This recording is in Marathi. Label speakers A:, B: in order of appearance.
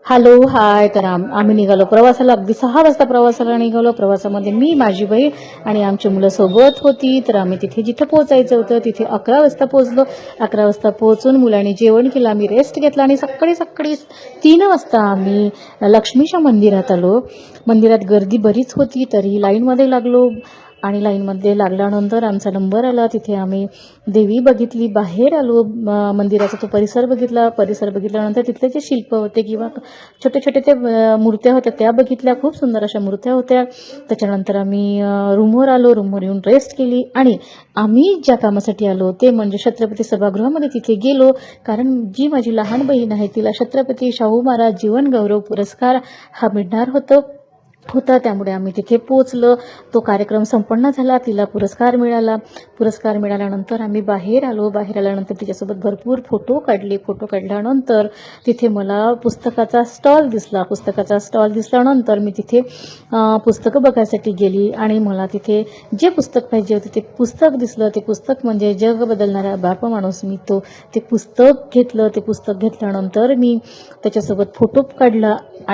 A: हॅलो, हाय. तर आम्ही निघालो प्रवासाला. अगदी 6 वाजता प्रवासाला निघालो. प्रवासामध्ये मी, माझी बहीण आणि आमची मुलं सोबत होती. तर आम्ही तिथे जिथं पोहोचायचं होतं तिथे 11 वाजता पोहोचलो. 11 वाजता पोहोचून मुलांनी जेवण केलं, आम्ही रेस्ट घेतला आणि सकाळी सकाळी 3 वाजता आम्ही लक्ष्मीच्या मंदिरात आलो. मंदिरात गर्दी बरीच होती, तरी लाईनमध्ये लागलो आणि लाईनमध्ये लागल्यानंतर आमचा नंबर आला. तिथे आम्ही देवी बघितली, बाहेर आलो. मंदिराचा तो परिसर बघितला. परिसर बघितल्यानंतर तिथले जे शिल्प होते किंवा छोटे छोटे ते मूर्त्या होत्या त्या बघितल्या. खूप सुंदर अशा मूर्त्या होत्या. त्याच्यानंतर आम्ही रूमवर आलो. रूमवर येऊन रेस्ट केली आणि आम्ही ज्या कामासाठी आलो ते म्हणजे छत्रपती सभागृहामध्ये तिथे गेलो. कारण जी माझी लहान बहीण आहे तिला छत्रपती शाहू महाराज जीवन गौरव पुरस्कार हा मिळणार होता. त्यामुळे आम्ही तिथे पोचलो. तो कार्यक्रम संपन्न झाला. तिला पुरस्कार मिळाला. पुरस्कार मिळाल्यानंतर आम्ही बाहेर आलो. बाहेर आल्यानंतर तिच्यासोबत भरपूर फोटो काढले. फोटो काढल्यानंतर तिथे मला पुस्तकाचा स्टॉल दिसला. पुस्तकाचा स्टॉल दिसल्यानंतर मी तिथे पुस्तकं बघायसाठी गेली आणि मला तिथे जे पुस्तक पाहिजे होते ते पुस्तक दिसलं. ते पुस्तक म्हणजे जग बदलणारा बाप माणूस. मी ते पुस्तक घेतलं. ते पुस्तक घेतल्यानंतर मी त्याच्यासोबत फोटो काढला.